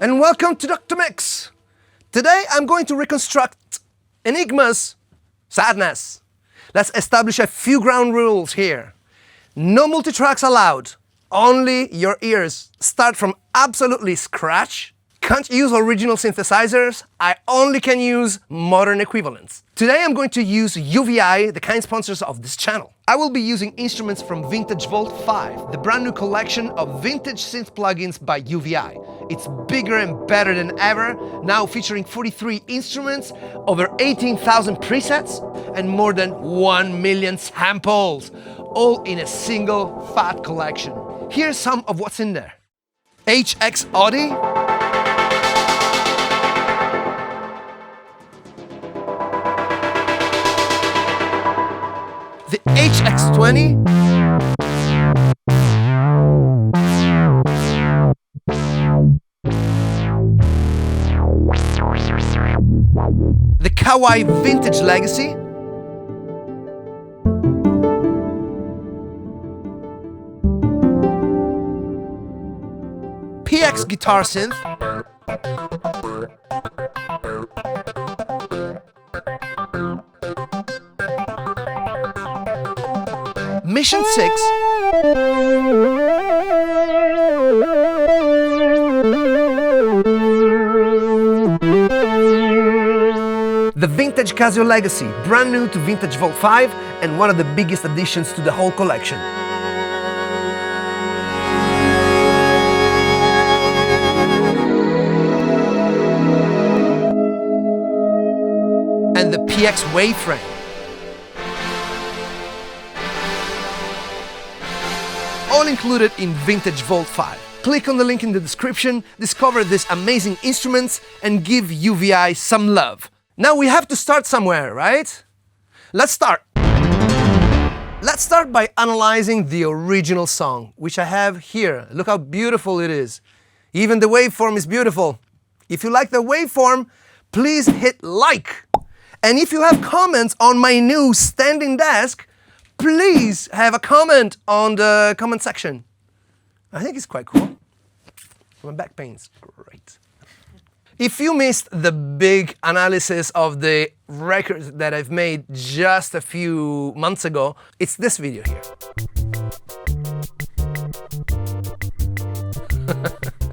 and welcome to Dr. Mix. Today I'm going to reconstruct Enigma's Sadeness. Let's establish a few ground rules here. No multi-tracks allowed, only your ears. Start from absolutely scratch. Can't use original synthesizers, I only can use modern equivalents. Today I'm going to use UVI, the kind sponsors of this channel. I will be using instruments from Vintage Vault 5, the brand new collection of vintage synth plugins by UVI. It's bigger and better than ever, now featuring 43 instruments, over 18,000 presets, and more than 1 million samples, all in a single fat collection. Here's some of what's in there. HX Audi, the HX20, the Kawai Vintage Legacy, PX Guitar Synth, Mission 6, the Vintage Casio Legacy, brand new to Vintage Vault 5 and one of the biggest additions to the whole collection. And the PX Waveframe. All included in Vintage Vault 5. Click on the link in the description, discover these amazing instruments, and give UVI some love. Now we have to start somewhere, right? Let's start. Let's start by analyzing the original song, which I have here. Look how beautiful it is. Even the waveform is beautiful. If you like the waveform, please hit like. And if you have comments on my new standing desk, please have a comment on the comment section. I think it's quite cool. My back pain's great. If you missed the big analysis of the records that I've made just a few months ago, it's this video here.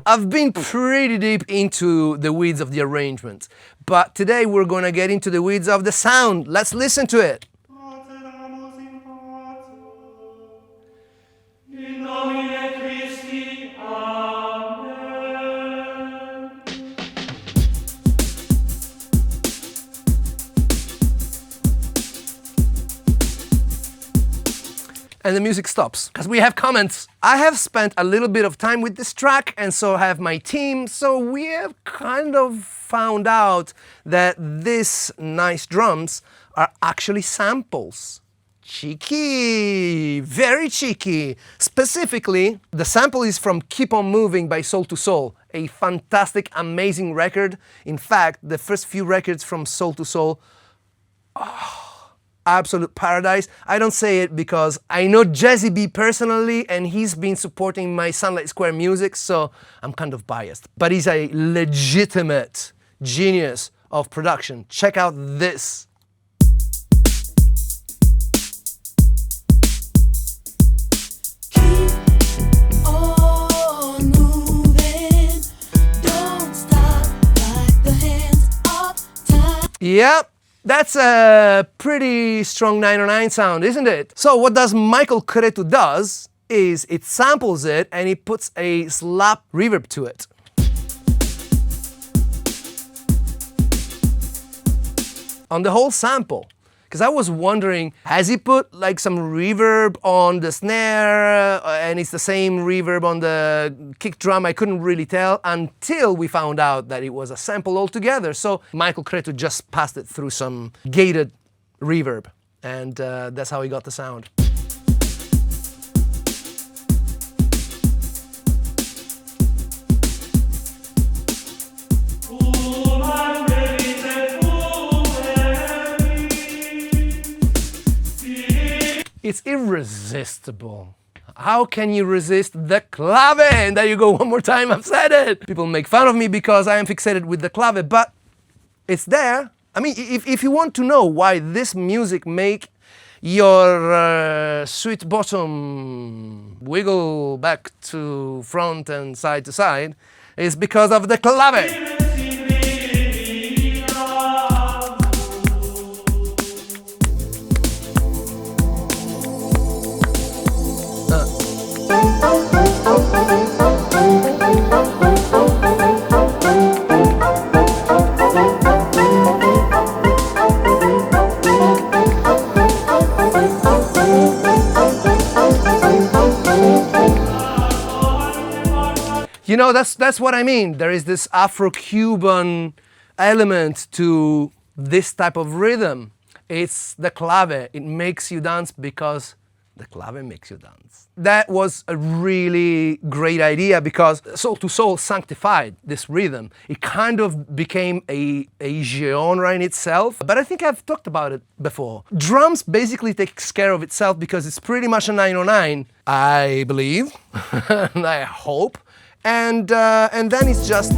I've been pretty deep into the weeds of the arrangement, but today we're going to get into the weeds of the sound. Let's listen to it. And the music stops, because we have comments. I have spent a little bit of time with this track, and so have my team, so we have kind of found out that these nice drums are actually samples. Cheeky, very cheeky. Specifically, the sample is from Keep On Moving by Soul II Soul, a fantastic, amazing record. In fact, the first few records from Soul II Soul, absolute paradise. I don't say it because I know Jazzy B personally and he's been supporting my Sunlight Square music, so I'm kind of biased. But he's a legitimate genius of production. Check out this. Keep on moving, don't stop like the hands of time. Yep. That's a pretty strong 909 sound, isn't it? So what does Michael Cretu does is it samples it and he puts a slap reverb to it. On the whole sample. Because I was wondering, has he put like some reverb on the snare and it's the same reverb on the kick drum? I couldn't really tell until we found out that it was a sample altogether. So Michael Cretu just passed it through some gated reverb and that's how he got the sound. It's irresistible. How can you resist the clave? And there you go, one more time, I've said it. People make fun of me because I am fixated with the clave, but it's there. I mean, if you want to know why this music make your sweet bottom wiggle back to front and side to side, it's because of the clave. You know, that's what I mean. There is this Afro-Cuban element to this type of rhythm. It's the clave. It makes you dance because the clave makes you dance. That was a really great idea because Soul to Soul sanctified this rhythm. It kind of became a genre in itself, but I think I've talked about it before. Drums basically takes care of itself because it's pretty much a 909, I believe, and I hope. And then it's just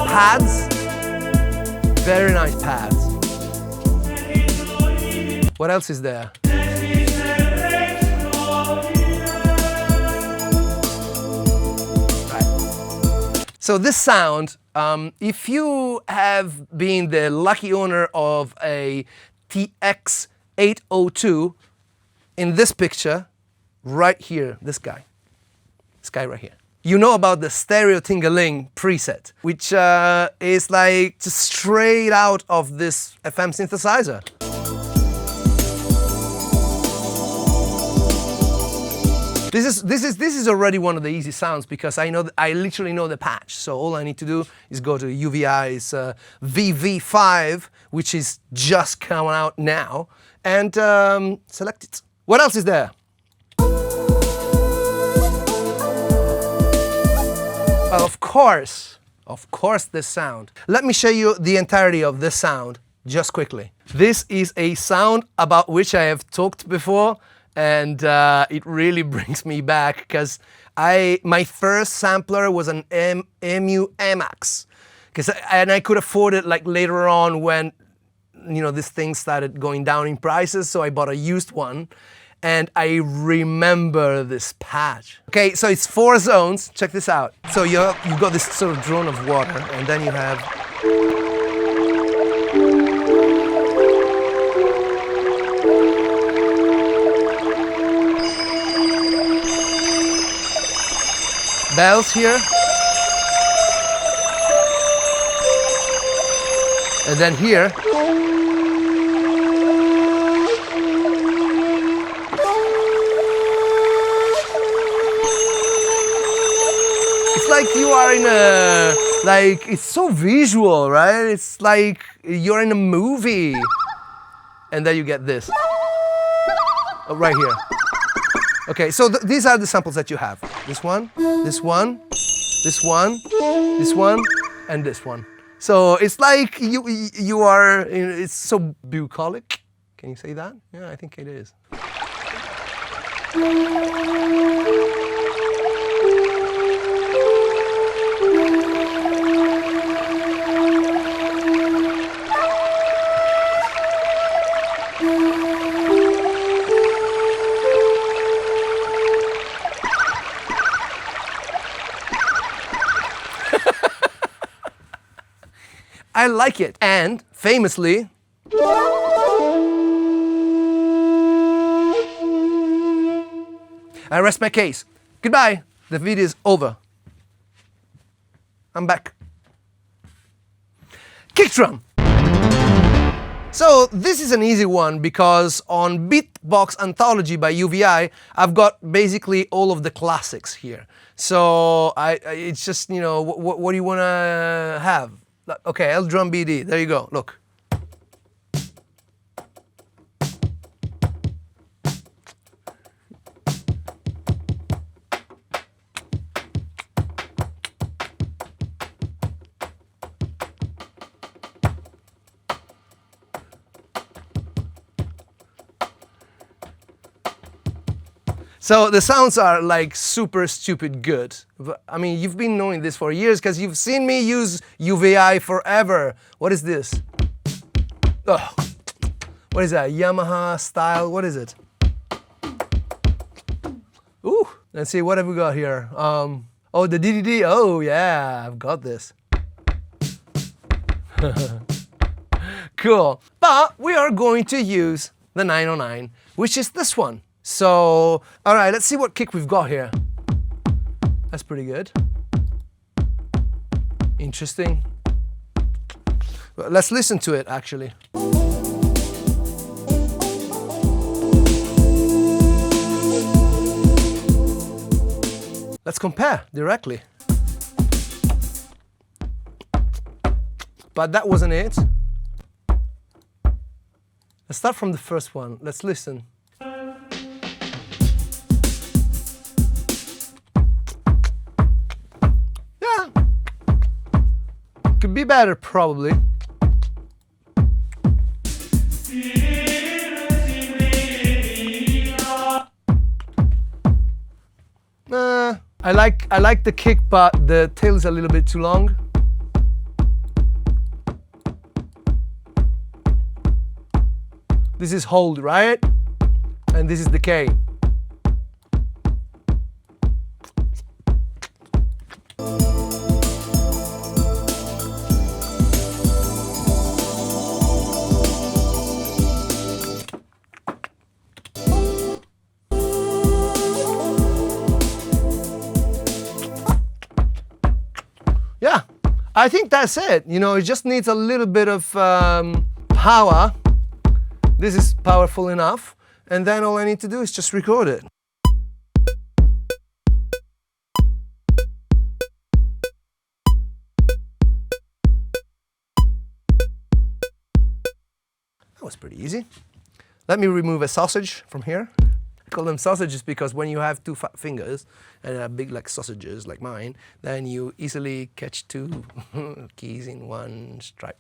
pads, very nice pads. What else is there? Right. So this sound, if you have been the lucky owner of a TX802, in this picture, right here, this guy right here. You know about the stereo Tingling preset, which is like just straight out of this FM synthesizer. This is already one of the easy sounds because I literally know the patch. So all I need to do is go to UVI's VV5, which is just coming out now, and select it. What else is there? Well, of course, this sound. Let me show you the entirety of this sound just quickly. This is a sound about which I have talked before, and it really brings me back because my first sampler was an MUMX, and I could afford it like later on when this thing started going down in prices, so I bought a used one. And I remember this patch. Okay, so it's 4 zones. Check this out. So you've got this sort of drone of water, and then you have bells here, and then here. Like you are in a, like, it's so visual, right? It's like you're in a movie. And then you get this. Oh, right here. Okay, so these are the samples that you have. This one, this one, this one, this one, and this one. So it's like you are, it's so bucolic. Can you say that? Yeah, I think it is. I like it. And famously, I rest my case. Goodbye. The video is over. I'm back. Kick drum. So this is an easy one because on Beatbox Anthology by UVI, I've got basically all of the classics here. So it's just, what do you want to have? Okay, L drum BD, there you go, look. So the sounds are like super stupid good. I mean, you've been knowing this for years because you've seen me use UVI forever. What is this? Oh, what is that? Yamaha style? What is it? Ooh, let's see, what have we got here? Oh, the DDD. Oh yeah, I've got this. Cool. But we are going to use the 909, which is this one. So, all right, let's see what kick we've got here. That's pretty good. Interesting. Well, let's listen to it, actually. Let's compare directly. But that wasn't it. Let's start from the first one. Let's listen. Yeah. Could be better, probably. I like the kick, but the tail is a little bit too long. This is hold, right? And this is the K. Yeah, I think that's it. You know, it just needs a little bit of power. This is powerful enough. And then all I need to do is just record it. That was pretty easy. Let me remove a sausage from here. I call them sausages because when you have two fat fingers and are big like sausages like mine, then you easily catch two keys in one strike.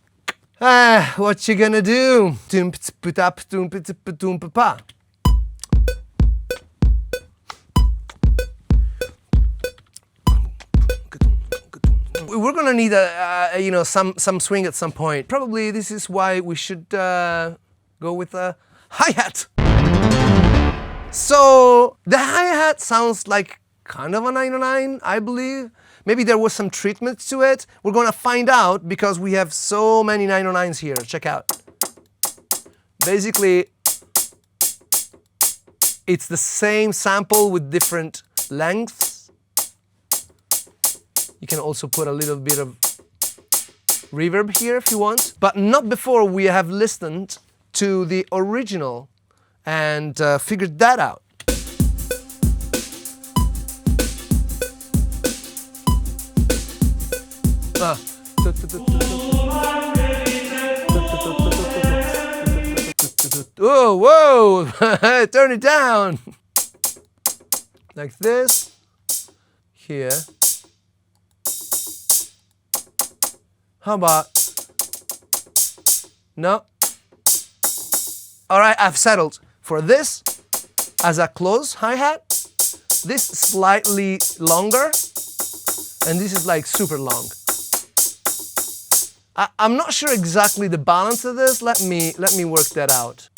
Ah, what you gonna do? We're gonna need you know, some swing at some point. Probably this is why we should go with a hi-hat. So the hi-hat sounds like kind of a 909, I believe. Maybe there was some treatment to it. We're gonna find out because we have so many 909s here. Check out. Basically, it's the same sample with different lengths. You can also put a little bit of reverb here if you want, but not before we have listened to the original and figured that out. Oh, whoa! Turn it down! Like this. Here. How about... No. Alright, I've settled for this as a close hi-hat, this slightly longer, and this is like super long. I'm not sure exactly the balance of this. Let me work that out.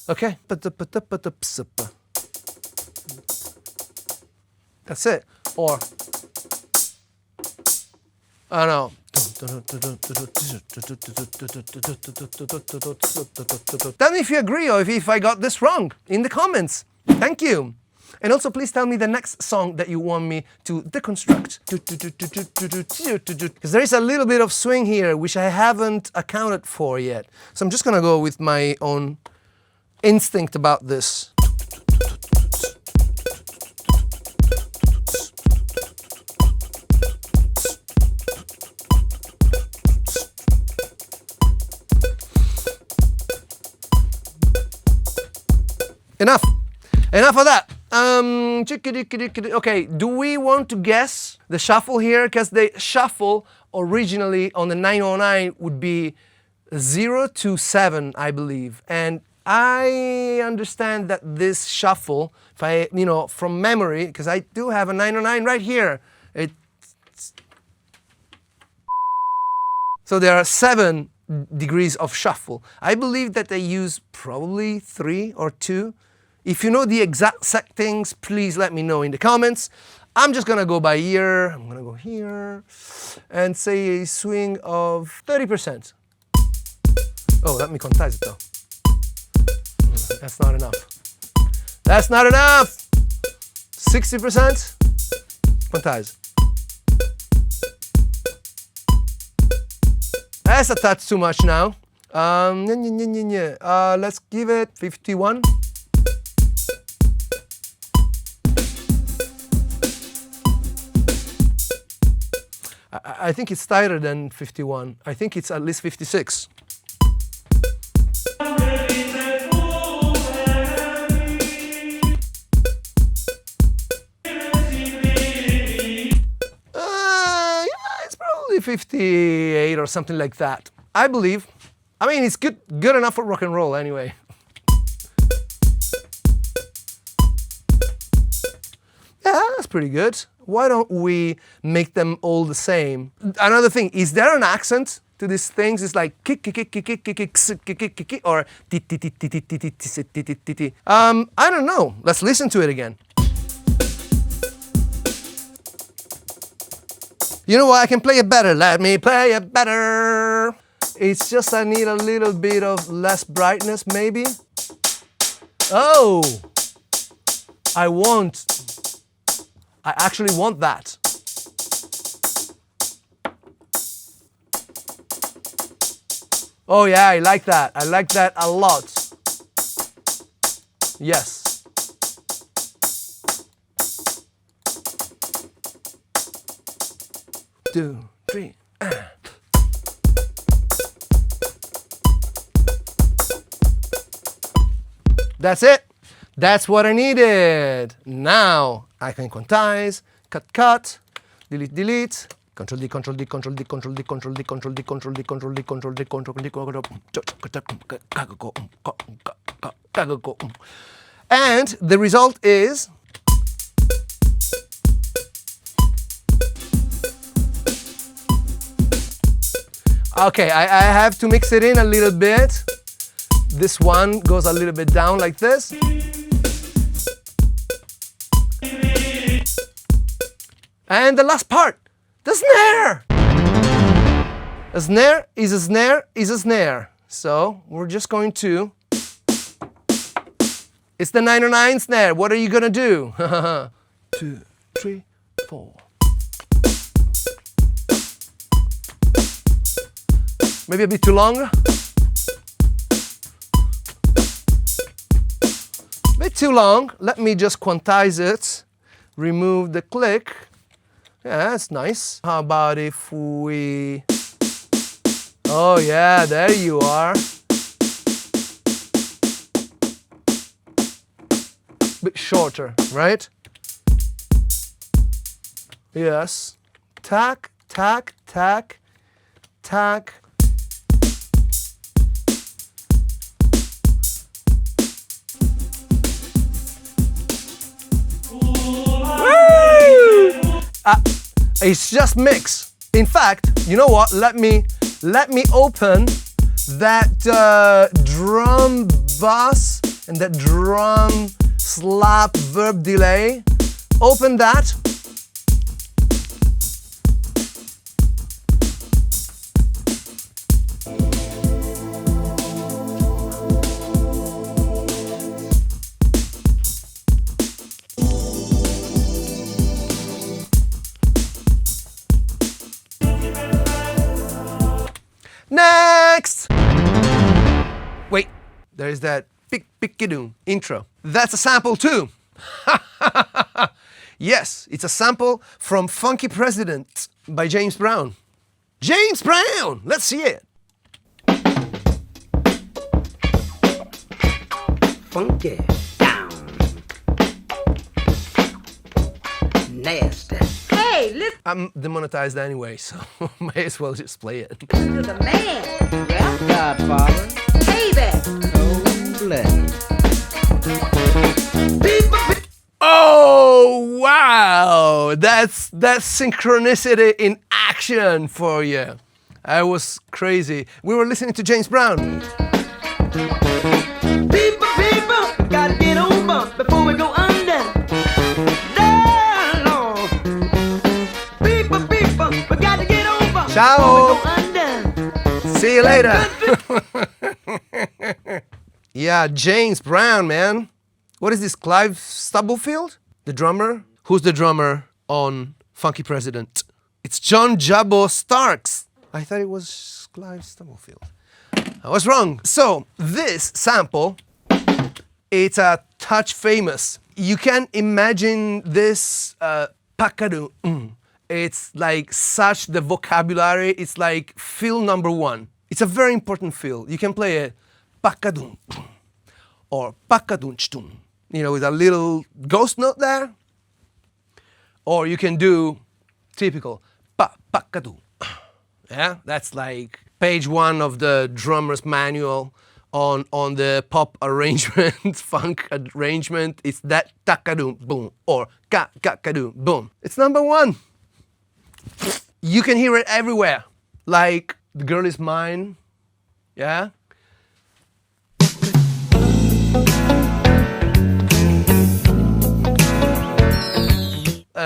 Okay. That's it. Or, I don't know. Tell me if you agree or if I got this wrong in the comments. Thank you. And also please tell me the next song that you want me to deconstruct. Because there is a little bit of swing here which I haven't accounted for yet. So I'm just gonna go with my own instinct about this. Enough of that. Okay, do we want to guess the shuffle here? Because the shuffle originally on the 909 would be 0 to 7, I believe. And I understand that this shuffle, if I, from memory, because I do have a 909 right here. So there are 7 degrees of shuffle. I believe that they use probably 3 or 2. If you know the exact settings, please let me know in the comments. I'm just gonna go by ear. I'm gonna go here and say a swing of 30%. Oh, let me quantize it though. That's not enough. That's not enough! 60%? Quantize. That's a touch too much now. Let's give it 51. I think it's tighter than 51. I think it's at least 56. It's probably 58 or something like that. I believe. I mean, it's good enough for rock and roll anyway. Yeah, that's pretty good. Why don't we make them all the same? Another thing, is there an accent to these things? It's like kick, kick, kick, kick, kick, kick, kick, kick, kick, kick, kick, or ti ti ti ti ti ti ti ti ti ti ti. I don't know. Let's listen to it again. You know what? I can play it better. Let me play it better. It's just I need a little bit of less brightness, maybe. Oh, I actually want that. Oh yeah, I like that. I like that a lot. Yes. Two, three. That's it. That's what I needed. Now I can quantize, cut, delete, delete, Control D, Control D, Control D, Control D, Control D, Control D, Control D, Control D, Control D, Control D, Control D. And the result is okay, I have to mix it in a little bit. This one goes a little bit down like this. And the last part, the snare! A snare is a snare is a snare. So we're just going to... It's the 909 snare. What are you gonna do? 2, 3, 4. Maybe a bit too long. A bit too long. Let me just quantize it. Remove the click. Yeah, that's nice. How about if we... Oh yeah, there you are. Bit shorter, right? Yes. Tack, tack, tack, tack. It's just mix. In fact, you know what? Let me open that drum bass and that drum slap verb delay. Open that. Next! Wait, there's that pick-pick-a-doom intro. That's a sample too. Yes, it's a sample from Funky President by James Brown. James Brown! Let's see it. Funky down. Nasty. Hey, listen I'm demonetized anyway, so may as well just play it. to the man. Yeah, Godfather, playback. cold-blooded. Oh wow! That's synchronicity in action for you. That was crazy. We were listening to James Brown. People, gotta get over before we go under. Lord. People, we gotta get over Ciao. before we go under. See you later. Yeah, James Brown, man. What is this, Clive Stubblefield? The drummer? Who's the drummer on Funky President? It's John Jabbo Starks. I thought it was Clive Stubblefield. I was wrong. So, this sample, it's a touch famous. You can imagine this pakadu. It's like such the vocabulary. It's like fill number one. It's a very important fill. You can play it pakadum or pakadunchtum, you know, with a little ghost note there. Or you can do typical pakadu. Yeah, that's like page 1 of the drummer's manual on the pop arrangement, funk arrangement. It's that takadum boom or kakadum boom. It's number 1. You can hear it everywhere. Like The Girl Is Mine. Yeah.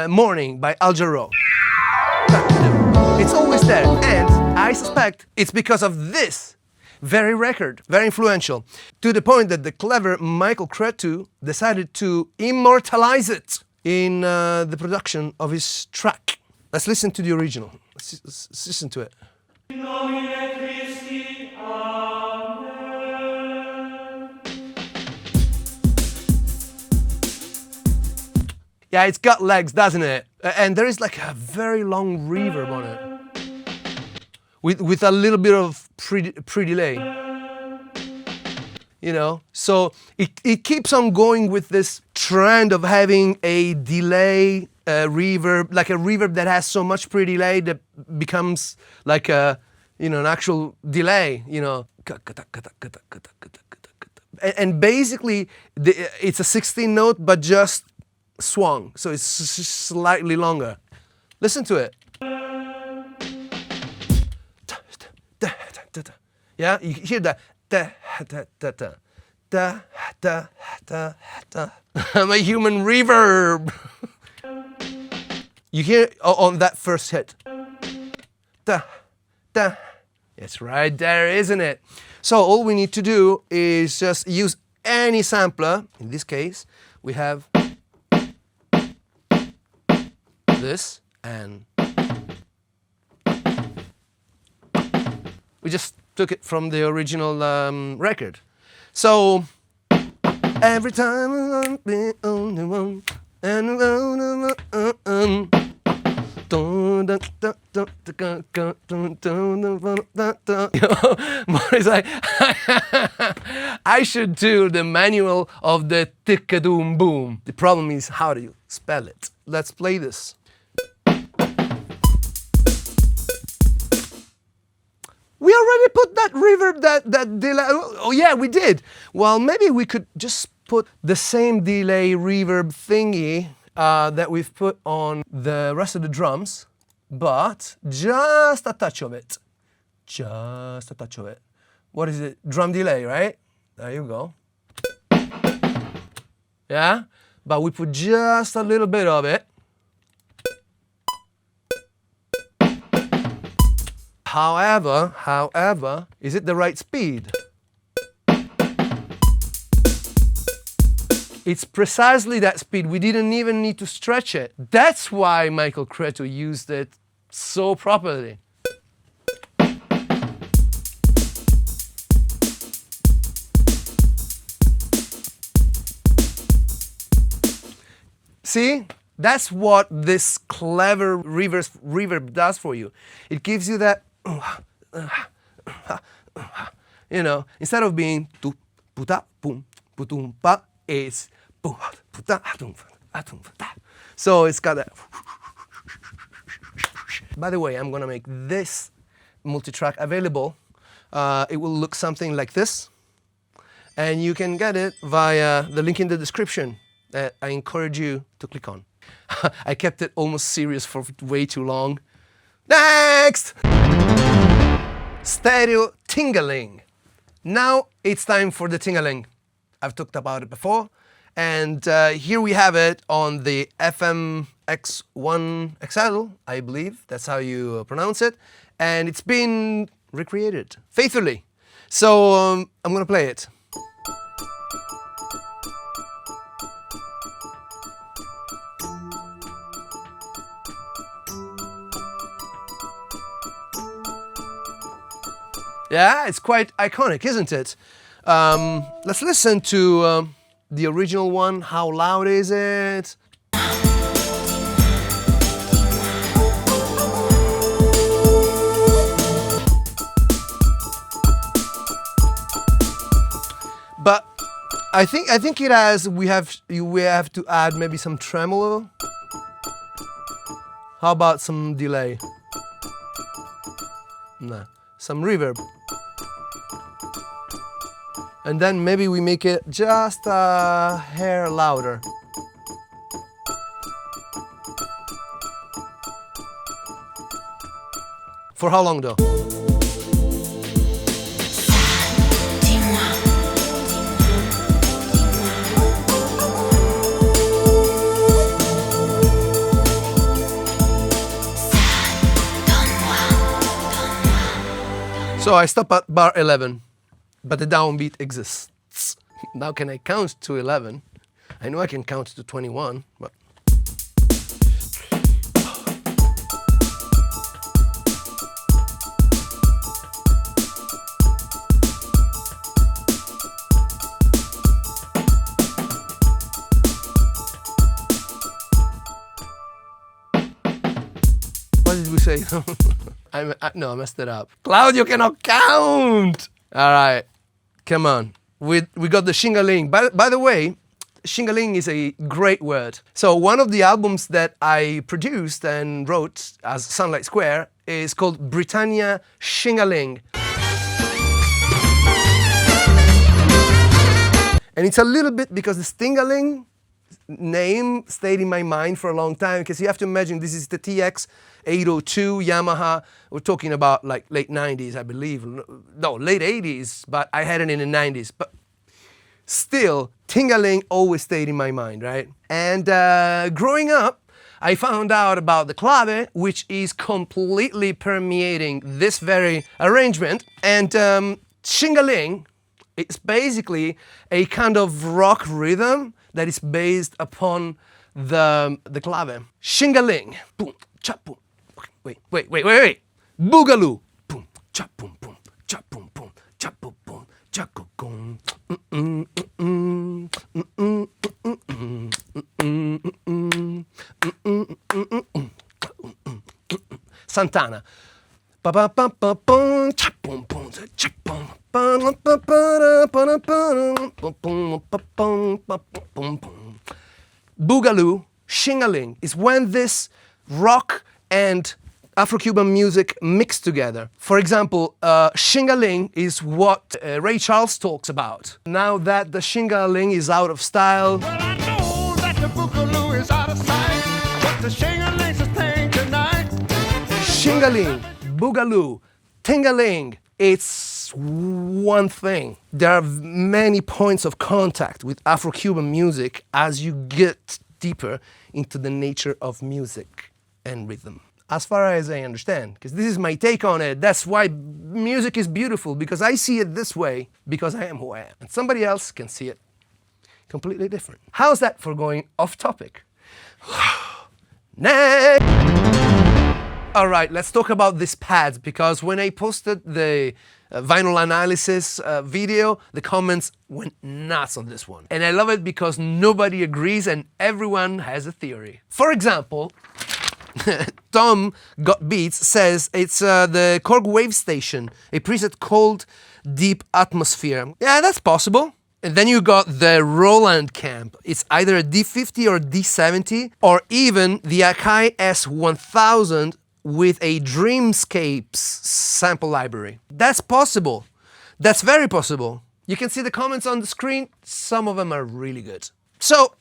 Morning by Al Jarreau. It's always there, and I suspect it's because of this very record, very influential, to the point that the clever Michael Cretu decided to immortalize it in the production of his track. Let's listen to the original. Let's listen to it. Yeah, it's got legs, doesn't it? And there is like a very long reverb on it. With a little bit of pre-delay. You know? So it keeps on going with this trend of having a delay reverb, like a reverb that has so much pre-delay that becomes like a, you know, an actual delay, you know. And basically, it's a 16 note, but just swung, so it's slightly longer. Listen to it. Yeah, you hear that. I'm a human reverb. You hear it on that first hit. It's right there, isn't it? So all we need to do is just use any sampler. In this case, we have this, and we just took it from the original record. So every time I'm the only one, and Maurice, I should do the manual of the tickadoom boom. The problem is, how do you spell it? Let's play this. We already put that reverb, that delay. Oh yeah, we did. Well, maybe we could just put the same delay reverb thingy that we've put on the rest of the drums, but just a touch of it. Just a touch of it. What is it? Drum delay, right? There you go. Yeah? But we put just a little bit of it. However, is it the right speed? It's precisely that speed. We didn't even need to stretch it. That's why Michael Cretu used it so properly. See? That's what this clever reverb does for you. It gives you that, you know, instead of being tu puta pum putum pa, it's so it's got that. By the way, I'm gonna make this multi-track available. It will look something like this, and you can get it via the link in the description that I encourage you to click on. I kept it almost serious for way too long. Next! Stereo Tingling. Now it's time for the tingling. I've talked about it before, and here we have it on the FM-X1 XL, I believe that's how you pronounce it, and it's been recreated faithfully. So I'm gonna play it. Yeah, it's quite iconic, isn't it? Let's listen to the original one. How loud is it? But I think it has. We have to add maybe some tremolo. How about some delay? No, some reverb. And then maybe we make it just a hair louder. For how long though? So I stop at bar 11. But the downbeat exists. Now can I count to 11? I know I can count to 21, but... What did we say? No, I messed it up. Claudio cannot count! All right. Come on, we got the shingling. By the way, shingling is a great word. So one of the albums that I produced and wrote as Sunlight Square is called Britannia Shingling. And it's a little bit because the Stingaling name stayed in my mind for a long time, because you have to imagine this is the TX802 Yamaha. We're talking about like late 90s, I believe. No, late 80s, but I had it in the 90s. But still, tingling always stayed in my mind, right? And growing up, I found out about the clave, which is completely permeating this very arrangement. And shingling, it's basically a kind of rock rhythm that is based upon the clave. Shingling, boom, chop, boom. Wait. Boogaloo, boom, chop, boom, boom, chop, boom, boom, chop, boom, boom, chop, boom, Santana. Boogaloo, shingling, is when this rock and Afro-Cuban music mix together. For example, shingling is what Ray Charles talks about. Now that the shingling is out of style, Well, I know that the boogaloo is out of sight, but the shingaling's a thing tonight. shingling, boogaloo, tingling, it's one thing. There are many points of contact with Afro-Cuban music as you get deeper into the nature of music and rhythm. As far as I understand, because this is my take on it. That's why music is beautiful, because I see it this way, because I am who I am. And somebody else can see it completely different. How's that for going off topic? Next! All right, let's talk about these pads, because when I posted the vinyl analysis video, the comments went nuts on this one. And I love it because nobody agrees and everyone has a theory. For example, Tom Got Beats says it's the Korg Wave Station, a preset called Deep Atmosphere. Yeah, that's possible. And then you got the Roland Camp. It's either a D50 or D70, or even the Akai S1000 with a Dreamscapes sample library. That's possible. That's very possible. You can see the comments on the screen. Some of them are really good. So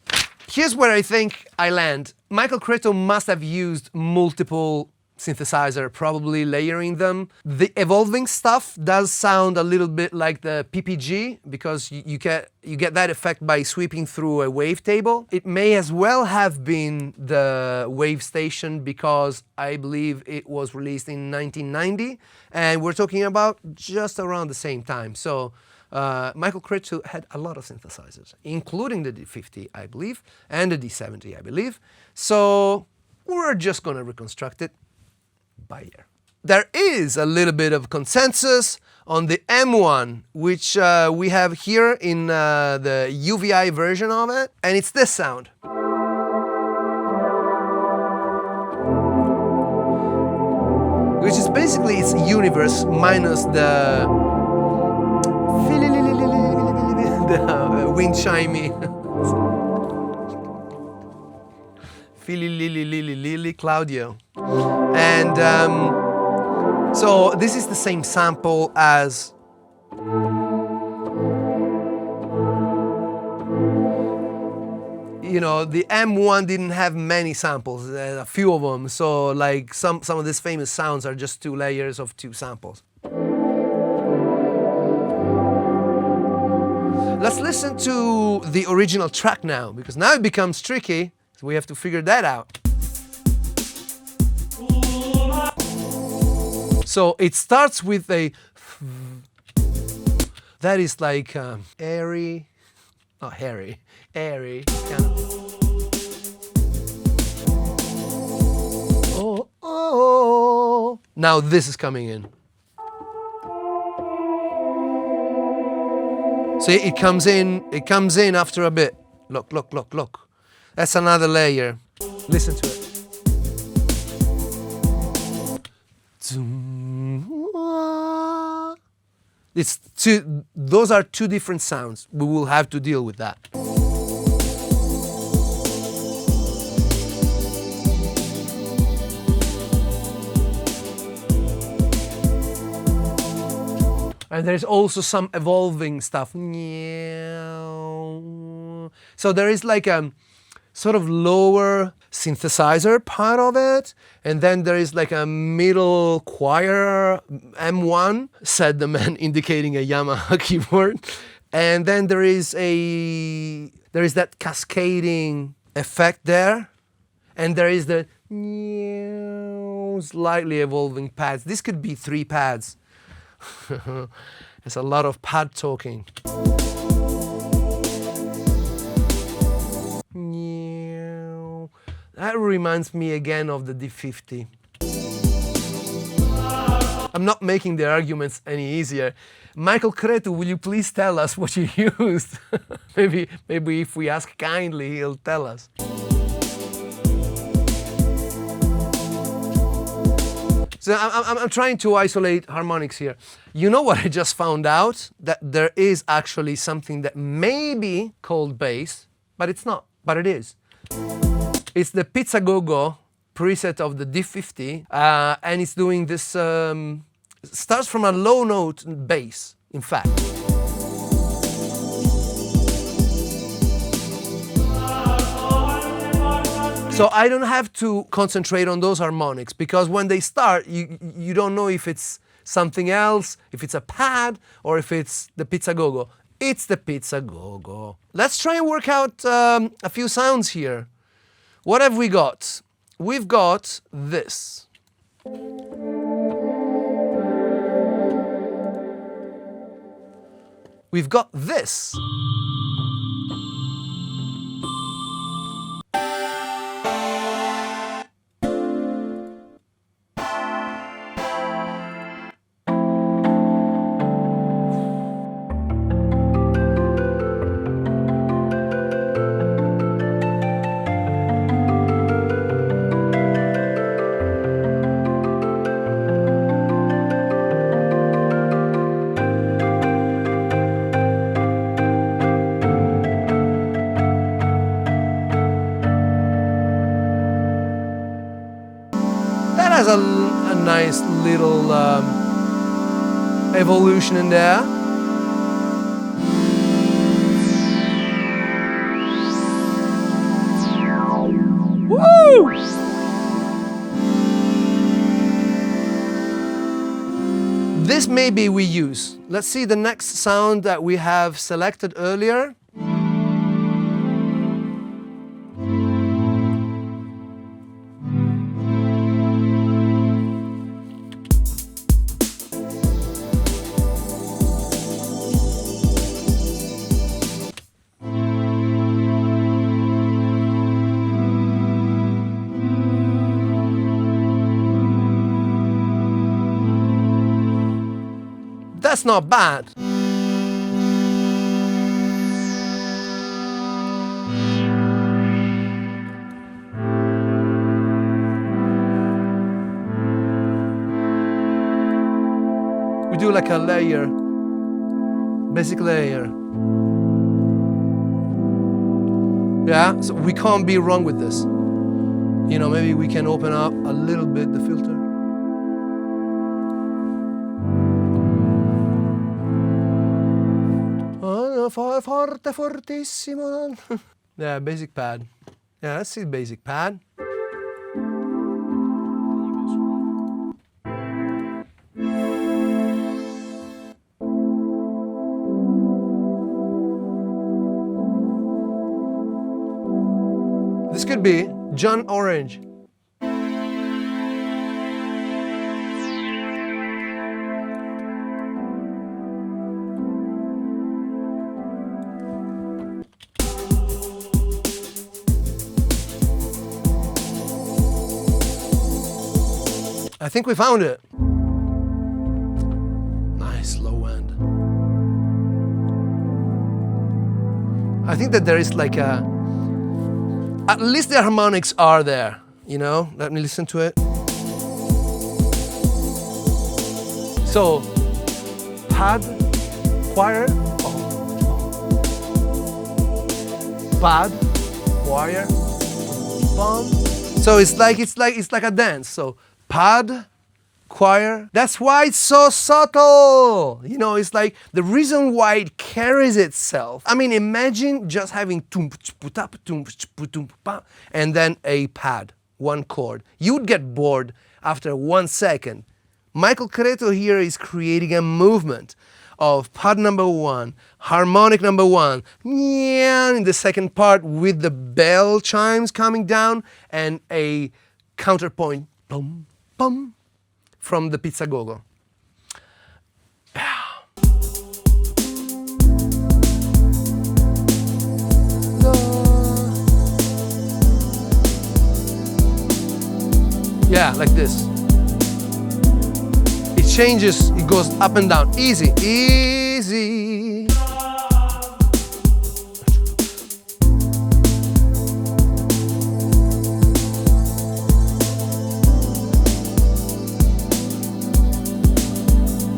here's where I think I land. Michael Cretu must have used multiple synthesizer, probably layering them. The evolving stuff does sound a little bit like the PPG because you get that effect by sweeping through a wavetable. It may as well have been the Wave Station because I believe it was released in 1990 and we're talking about just around the same time. So Michael Cretu had a lot of synthesizers, including the D50, I believe, and the D70, I believe. So we're just gonna reconstruct it by ear. There is a little bit of consensus on the M1, which we have here in the UVI version of it, and it's this sound. Which is basically its universe minus the wind chimey. Philly Lily Lily Lily Claudio. And so this is the same sample as you know, the M1 didn't have many samples, a few of them. So like some of these famous sounds are just 2 layers of 2 samples. Let's listen to the original track now, because now it becomes tricky, so we have to figure that out. So it starts with a that is like airy, not hairy, airy kind of. Oh, oh. Now this is coming in. See, it comes in after a bit. Look, look, look, look. That's another layer. Listen to it. It's two, those are 2 different sounds. We will have to deal with that. And there's also some evolving stuff. So there is like a sort of lower synthesizer part of it, and then there is like a middle choir M1, said the man indicating a Yamaha keyboard. And then there is that cascading effect there, and there is the slightly evolving pads. This could be 3 pads. There's a lot of pad talking. That reminds me again of the D50. I'm not making the arguments any easier. Michael Cretu, will you please tell us what you used? maybe if we ask kindly, he'll tell us. So I'm trying to isolate harmonics here. You know what I just found out? That there is actually something that may be called bass, but it's not, but it is. It's the Pizzagogo preset of the D50, and it's doing this, starts from a low note bass, in fact. So I don't have to concentrate on those harmonics, because when they start, you don't know if it's something else, if it's a pad, or if it's the Pizzagogo. It's the Pizzagogo. Let's try and work out a few sounds here. What have we got? We've got this. We've got this. has a nice little evolution in there. Woo! This maybe we use. Let's see the next sound that we have selected earlier. That's not bad. We do like a layer, basic layer. Yeah, so we can't be wrong with this. You know, maybe we can open up a little bit the filter. Forte, fortissimo. Yeah, basic pad. Yeah, let's see basic pad. This could be John Orange. I think we found it. Nice low end. I think that there is like a, at least the harmonics are there, you know? Let me listen to it. So, pad, choir, pad, choir, bum. So it's like a dance. So pad, choir. That's why it's so subtle. You know, it's like the reason why it carries itself. I mean, imagine just having and then a pad, one chord. You'd get bored after 1 second. Michael Creto here is creating a movement of pad number one, harmonic number one, in the second part with the bell chimes coming down and a counterpoint, boom, boom, from the Pizzagogo. Yeah, like this. It changes, it goes up and down. Easy, easy.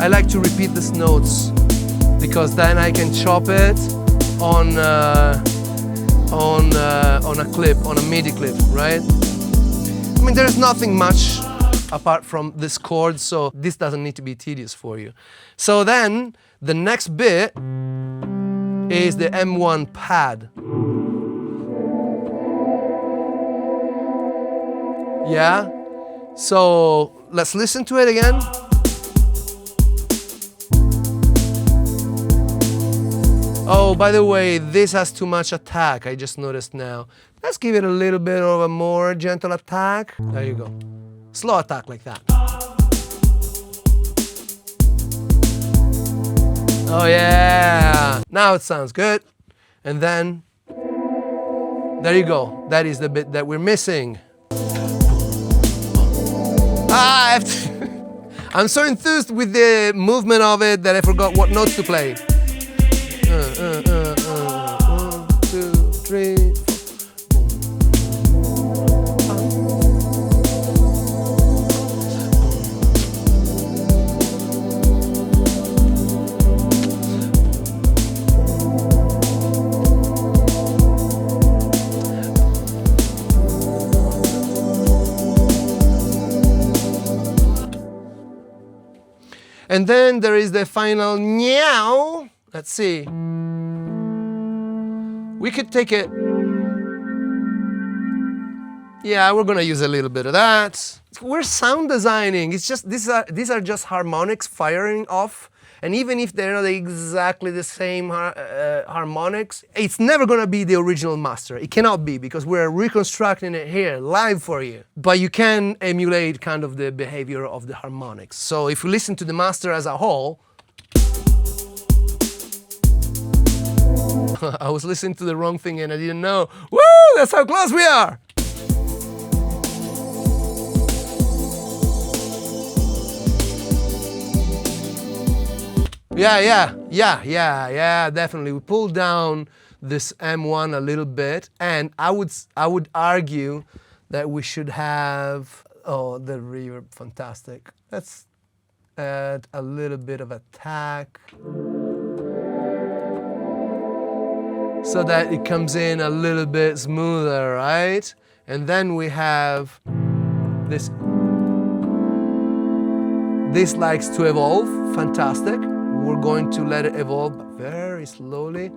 I like to repeat these notes because then I can chop it on a clip, on a MIDI clip, right? I mean, there's nothing much apart from this chord, so this doesn't need to be tedious for you. So then, the next bit is the M1 pad. Yeah? So, let's listen to it again. Oh, by the way, this has too much attack, I just noticed now. Let's give it a little bit of a more gentle attack. There you go. Slow attack like that. Oh yeah! Now it sounds good. And then, there you go. That is the bit that we're missing. Ah, I have to I'm so enthused with the movement of it that I forgot what notes to play. 1, 2, 3, 4. And then there is the final meow. Let's see. We could take it. Yeah, we're gonna use a little bit of that. We're sound designing. It's just these are just harmonics firing off. And even if they're not exactly the same harmonics, it's never gonna be the original master. It cannot be, because we're reconstructing it here live for you. But you can emulate kind of the behavior of the harmonics. So if you listen to the master as a whole, I was listening to the wrong thing and I didn't know. Woo! That's how close we are! Yeah, definitely. We pulled down this M1 a little bit, and I would argue that we should have, oh, the reverb, fantastic. Let's add a little bit of attack so that it comes in a little bit smoother, right? And then we have this. This likes to evolve, fantastic. We're going to let it evolve very slowly.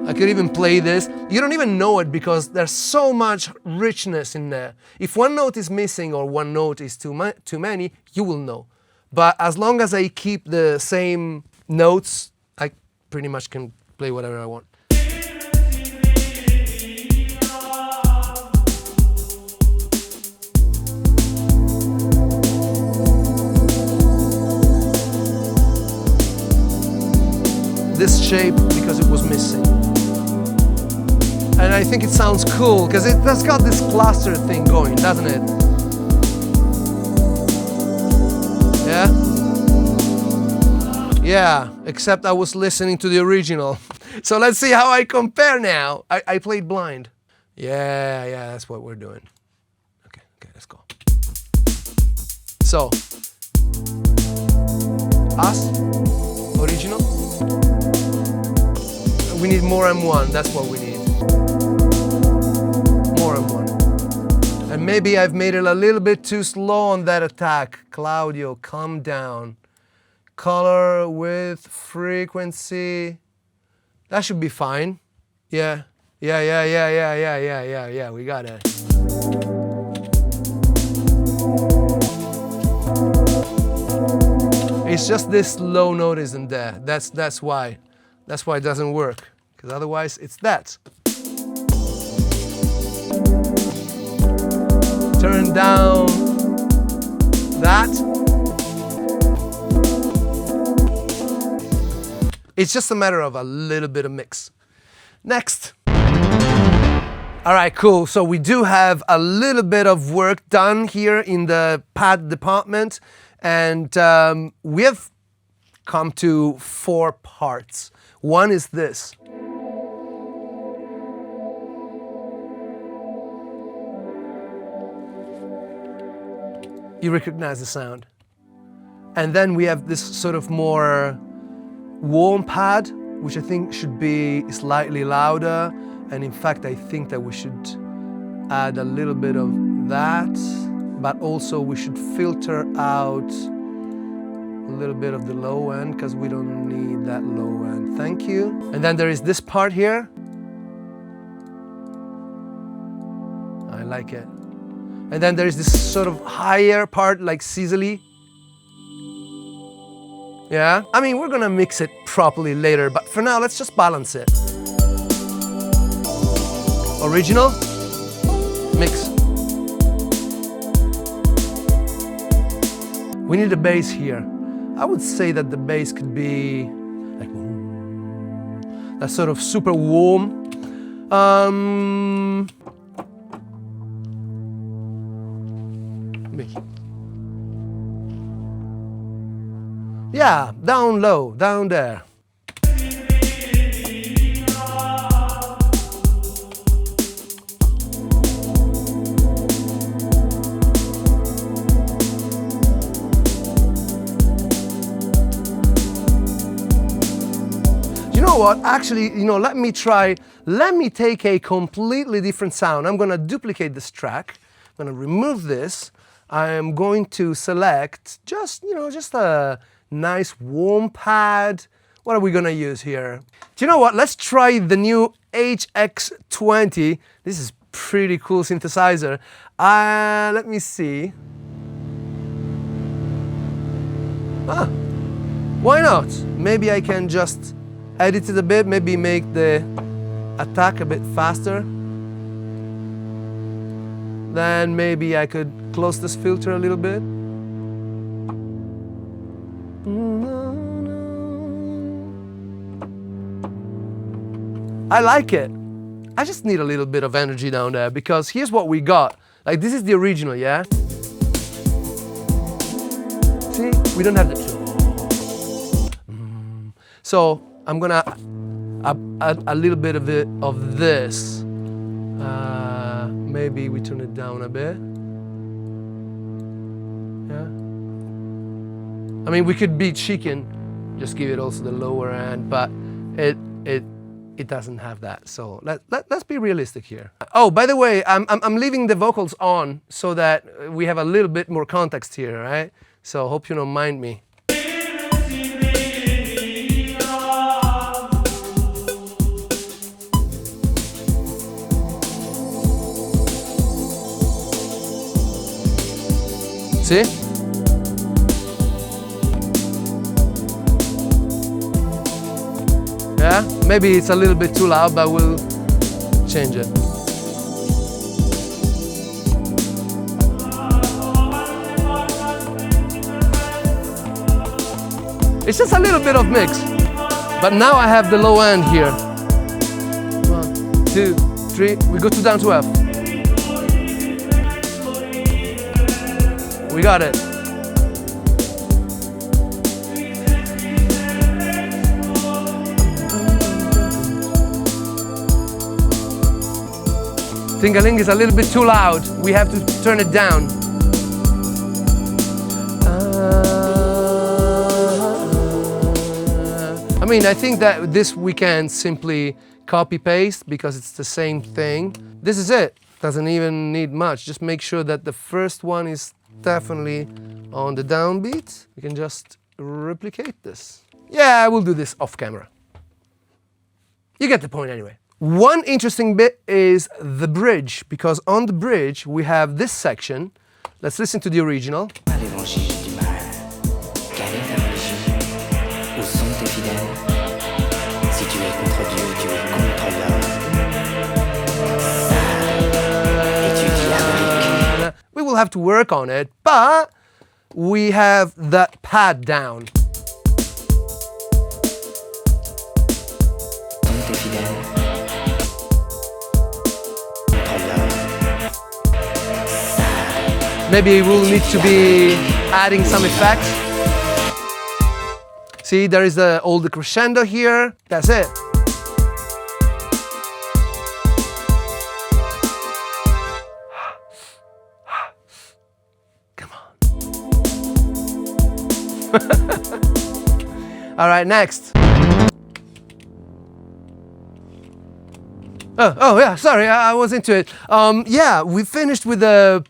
I could even play this. You don't even know it because there's so much richness in there. If one note is missing or one note is too many, you will know. But as long as I keep the same notes, I pretty much can play whatever I want. This shape because it was missing. And I think it sounds cool because it has got this cluster thing going, doesn't it? Yeah? Yeah, except I was listening to the original. So let's see how I compare now. I played blind. Yeah, that's what we're doing. Okay, let's go. So, us, original. We need more M1, that's what we need. More M1. And maybe I've made it a little bit too slow on that attack. Claudio, calm down. Color, width, frequency. That should be fine. Yeah, we got it. It's just this low note isn't there. That's why. That's why it doesn't work, because otherwise it's that. Turn down that. It's just a matter of a little bit of mix. Next. All right, cool. So we do have a little bit of work done here in the pad department, and we have come to 4 parts. One is this. You recognize the sound. And then we have this sort of more warm pad, which I think should be slightly louder. And in fact, I think that we should add a little bit of that, but also we should filter out a little bit of the low end because we don't need that low end. Thank you. And then there is this part here. I like it. And then there is this sort of higher part like sizzly. Yeah? I mean, we're gonna mix it properly later, but for now, let's just balance it. Original, mix. We need a bass here. I would say that the bass could be like that sort of super warm. Yeah, down low, down there. What? Actually, let me take a completely different sound. I'm gonna duplicate this track. I'm gonna remove this. I am going to select just, just a nice warm pad. What are we gonna use here? Do you know what? Let's try the new HX20. This is pretty cool synthesizer. Let me see. Why not? Maybe I can just edit it a bit, maybe make the attack a bit faster. Then maybe I could close this filter a little bit. I like it. I just need a little bit of energy down there because here's what we got. Like, this is the original, yeah? See, we don't have the two. So I'm gonna add a little bit of this. Maybe we turn it down a bit. Yeah. I mean, we could be cheeky and just give it also the lower end, but it doesn't have that. So let's be realistic here. Oh, by the way, I'm leaving the vocals on so that we have a little bit more context here, right? So hope you don't mind me. See? Yeah, maybe it's a little bit too loud, but we'll change it. It's just a little bit of mix, but now I have the low end here. 1, 2, 3, we go down to F. We got it. Tingling is a little bit too loud. We have to turn it down. I mean, I think that this we can simply copy paste because it's the same thing. This is it. Doesn't even need much. Just make sure that the first one is definitely on the downbeat. We can just replicate this. Yeah, I will do this off camera. You get the point anyway. One interesting bit is the bridge, because on the bridge we have this section. Let's listen to the original. We will have to work on it, but we have that pad down. Maybe we'll need to be adding some effects. See, there is all the crescendo here. That's it. Come on. All right, next. Oh yeah, sorry, I was into it. Yeah, we finished with the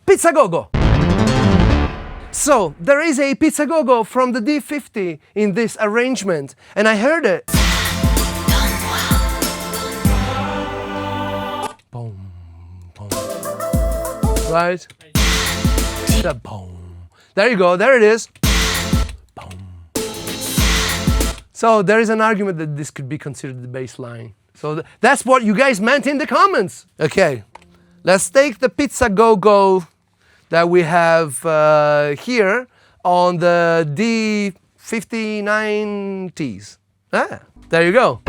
Pizzagogo. So there is a Pizzagogo from the D50 in this arrangement, and I heard it. Boom, boom. Right? The boom. There you go. There it is. So there is an argument that this could be considered the bass line. So that's what you guys meant in the comments. Okay, let's take the Pizzagogo that we have here on the D59Ts. There you go.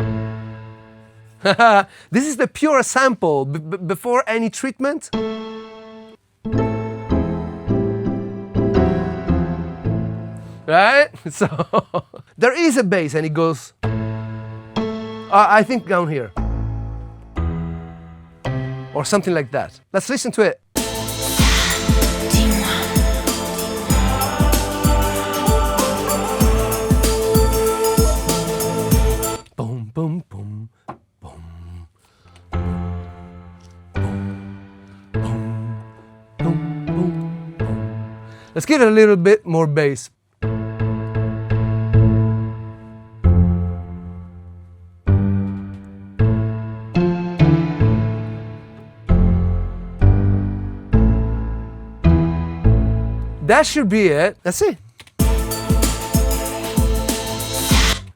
This is the pure sample before any treatment. Right? So there is a bass and it goes, I think down here. Or something like that. Let's listen to it. Boom, boom, boom, boom, boom, boom, boom. Let's give it a little bit more bass. That should be it. Let's see.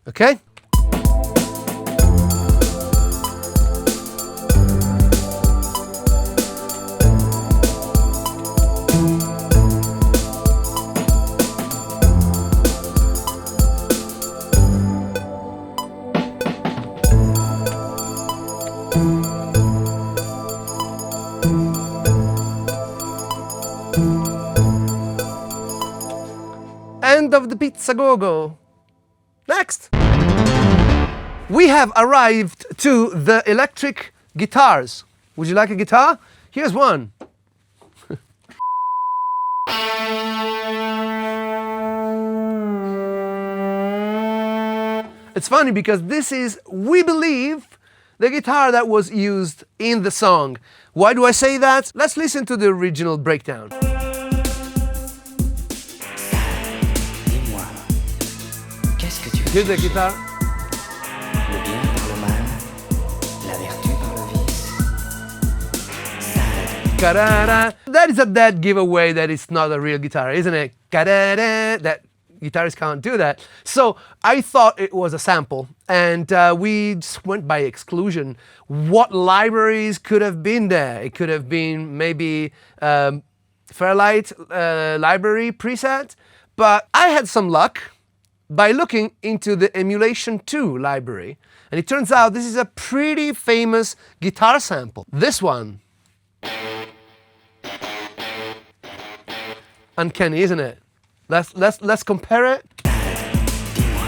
Okay. End of the Pizzagogo. Next, we have arrived to the electric guitars. Would you like a guitar? Here's one. It's funny because this is, we believe, the guitar that was used in the song. Why do I say that? Let's listen to the original breakdown. Here's the guitar. Le bien par le mal, la vertu par le vice. Ka-da-da. That is a dead giveaway that it's not a real guitar, isn't it? Ka-da-da. That guitarists can't do that. So I thought it was a sample, and we just went by exclusion. What libraries could have been there? It could have been maybe Fairlight library preset, but I had some luck by looking into the Emulator II library, and it turns out this is a pretty famous guitar sample. This one. Uncanny, isn't it? Let's compare it. Dis-moi,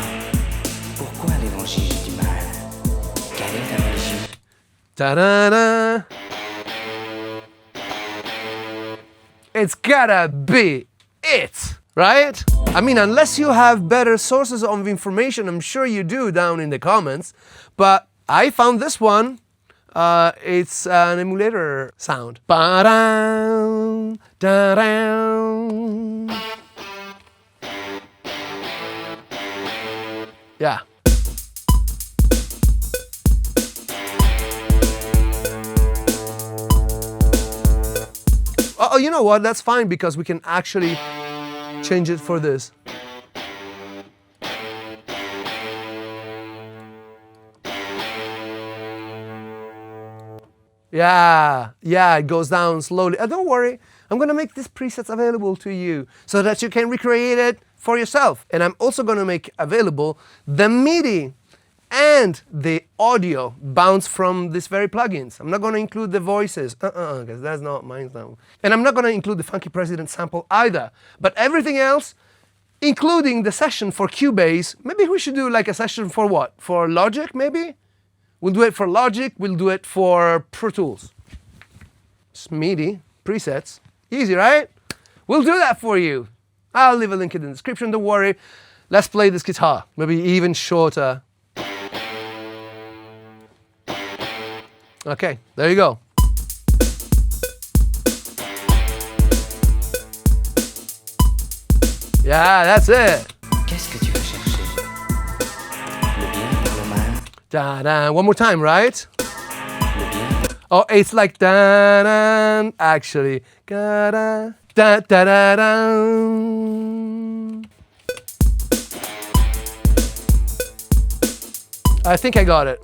pourquoi l'évangile du mal? Quelle est ta religion? Ta-da-da. It's gotta be it, right? I mean, unless you have better sources of information, I'm sure you do down in the comments, but I found this one. It's an emulator sound. Ba-dum, da-dum. Yeah. Oh, you know what? That's fine because we can actually change it for this. Yeah, it goes down slowly. Don't worry, I'm gonna make these presets available to you so that you can recreate it for yourself. And I'm also gonna make available the MIDI and the audio bounce from these very plugins. I'm not gonna include the voices, because that's not mine now. And I'm not gonna include the Funky President sample either. But everything else, including the session for Cubase, maybe we should do like a session for what? For Logic, maybe? We'll do it for Logic, we'll do it for Pro Tools. It's MIDI, presets, easy, right? We'll do that for you. I'll leave a link in the description, don't worry. Let's play this guitar, maybe even shorter. Okay, there you go. Yeah, that's it. Qu'est-ce que tu vas chercher? Le bien par le mal, Da-da. One more time, right? le bien. Oh, it's like da-da, actually. Da-da, da-da-da-da. I think I got it.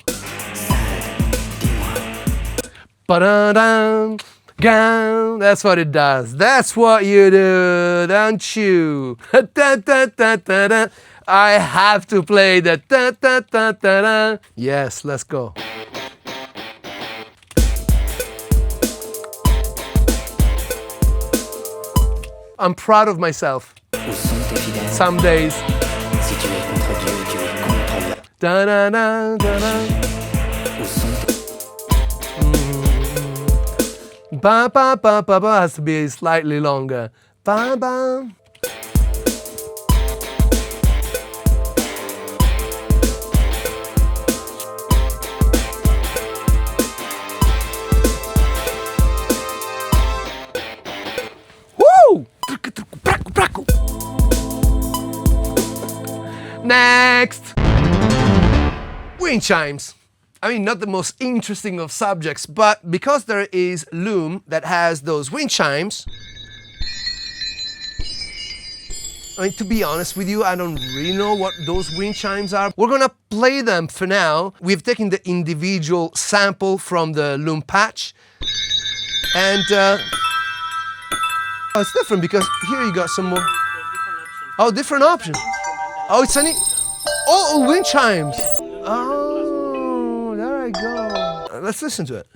Ba-da-dum, gum. That's what it does. That's what you do, don't you? Da-da-da-da-da. I have to play the da-da-da-da-da. Yes, let's go. I'm proud of myself. Où sont tes fidèles? Some days. Si tu es contre Dieu, tu es contre la. Da-da-da-da-da. Où sont tes... Ba ba ba ba ba has to be slightly longer. Ba ba. Woo! Wind chimes. I mean, not the most interesting of subjects, but because there is loom that has those wind chimes, I mean, to be honest with you, I don't really know what those wind chimes are. We're gonna play them for now. We've taken the individual sample from the loom patch, and oh, it's different because here you got some more. Oh, different option. Oh, it's any. Oh, wind chimes. Oh, there I go. Let's listen to it.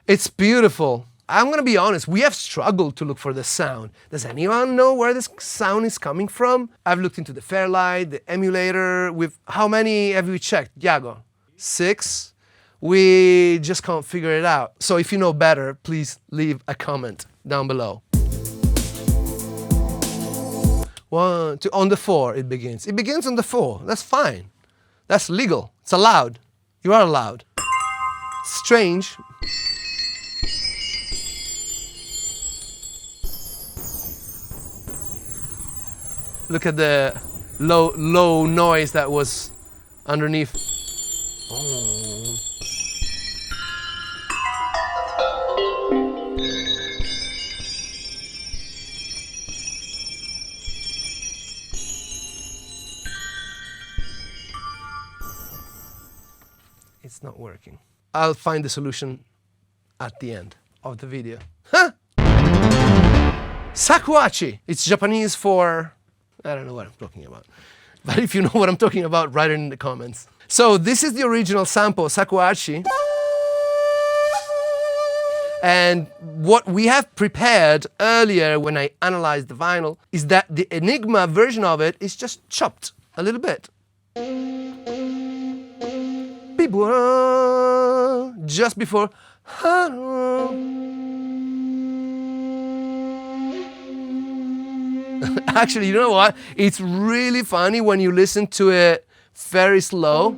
It's beautiful. I'm gonna be honest, we have struggled to look for the sound. Does anyone know where this sound is coming from? I've looked into the Fairlight, the emulator. How many have we checked, Iago? 6? We just can't figure it out. So if you know better, please leave a comment down below. 1, 2, on the 4 it begins. It begins on the 4, that's fine. That's legal, it's allowed. You are allowed. Strange. Look at the low noise that was underneath. Oh. It's not working. I'll find the solution at the end of the video. Huh? Shakuhachi. It's Japanese for... I don't know what I'm talking about. But if you know what I'm talking about, write it in the comments. So this is the original sample, Shakuhachi. And what we have prepared earlier when I analyzed the vinyl is that the Enigma version of it is just chopped a little bit. Just before. Actually, you know what? It's really funny when you listen to it very slow.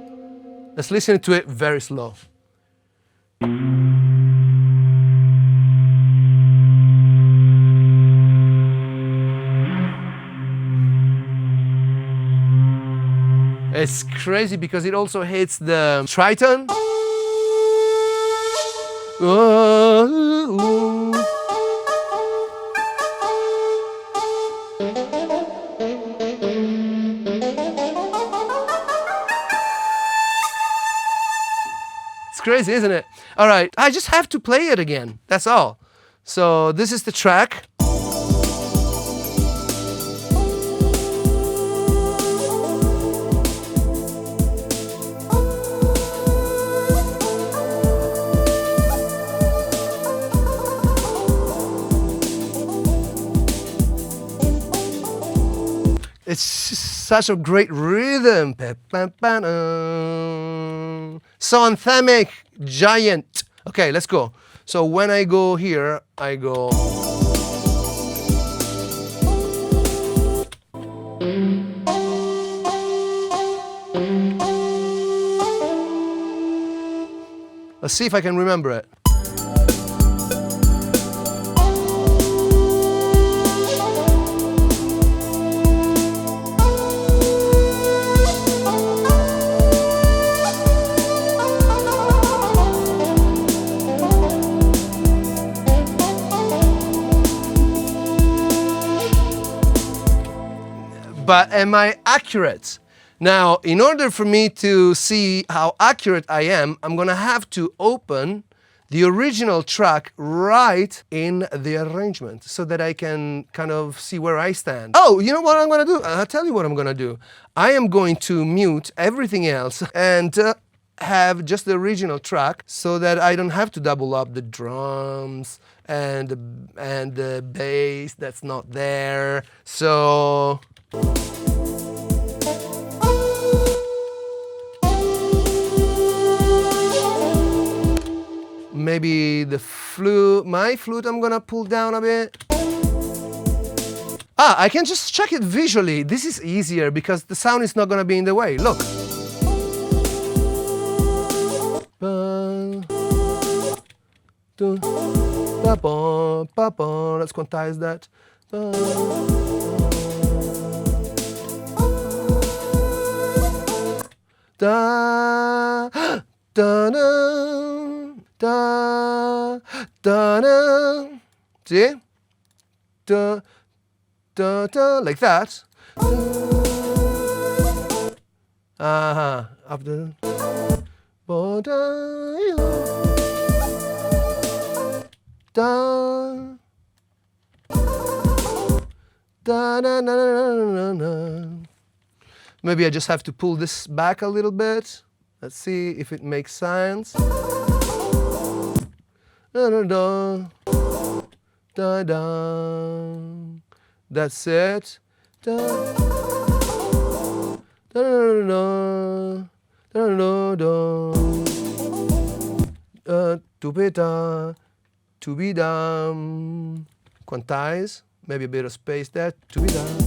Let's listen to it very slow. It's crazy because it also hits the tritone. It's crazy, isn't it? All right, I just have to play it again. That's all. So this is the track. It's such a great rhythm. So anthemic, giant. Okay, let's go. So when I go here, I go. Let's see if I can remember it. But am I accurate? Now, in order for me to see how accurate I am, I'm gonna have to open the original track right in the arrangement so that I can kind of see where I stand. Oh, you know what I'm gonna do? I'll tell you what I'm gonna do. I am going to mute everything else and have just the original track so that I don't have to double up the drums and the bass that's not there. So maybe the flute, my flute I'm gonna pull down a bit. I can just check it visually. This is easier because the sound is not gonna be in the way. Look. Let's quantize that. da, da, da, da, da, da. See? Da, da, da, like that. Up the. Da, da, na, na, na, na, na. Maybe I just have to pull this back a little bit. Let's see if it makes sense. Da, da, da, da, da. That's it. Da, da, da, da, da, da, da. To be da, to be done. Quantize. Maybe a bit of space there. To be done.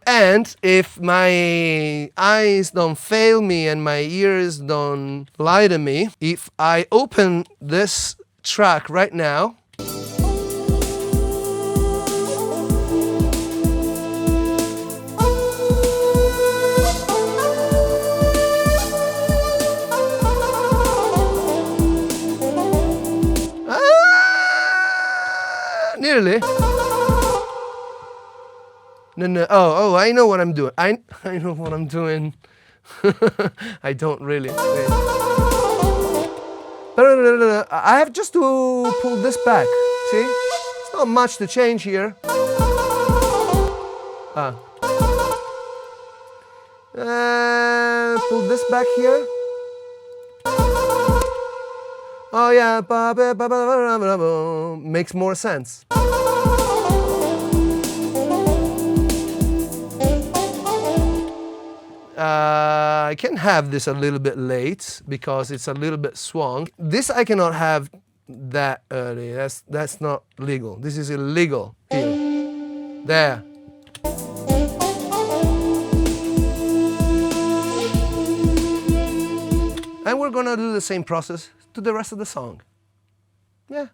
And if my eyes don't fail me and my ears don't lie to me, if I open this track right now, nearly. No. Oh, I know what I'm doing. I know what I'm doing. I don't really. Wait. I have just to pull this back. See? It's not much to change here. Pull this back here. Oh yeah, makes more sense. I can have this a little bit late because it's a little bit swung. This I cannot have that early. That's not legal. This is illegal here. There. And we're gonna do the same process to the rest of the song. Yeah.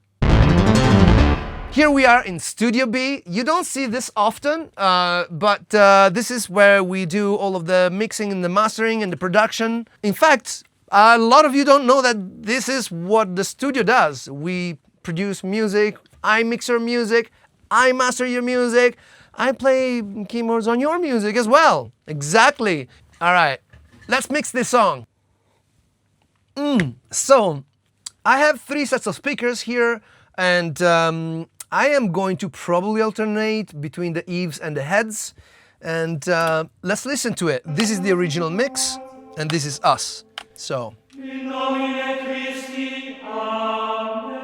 Here we are in Studio B. You don't see this often, but this is where we do all of the mixing and the mastering and the production. In fact, a lot of you don't know that this is what the studio does. We produce music, I mix your music, I master your music, I play keyboards on your music as well. Exactly. All right, let's mix this song. So, I have 3 sets of speakers here, and I am going to probably alternate between the eaves and the heads, and let's listen to it. This is the original mix, and this is us. So. In nomine Christi, Amen.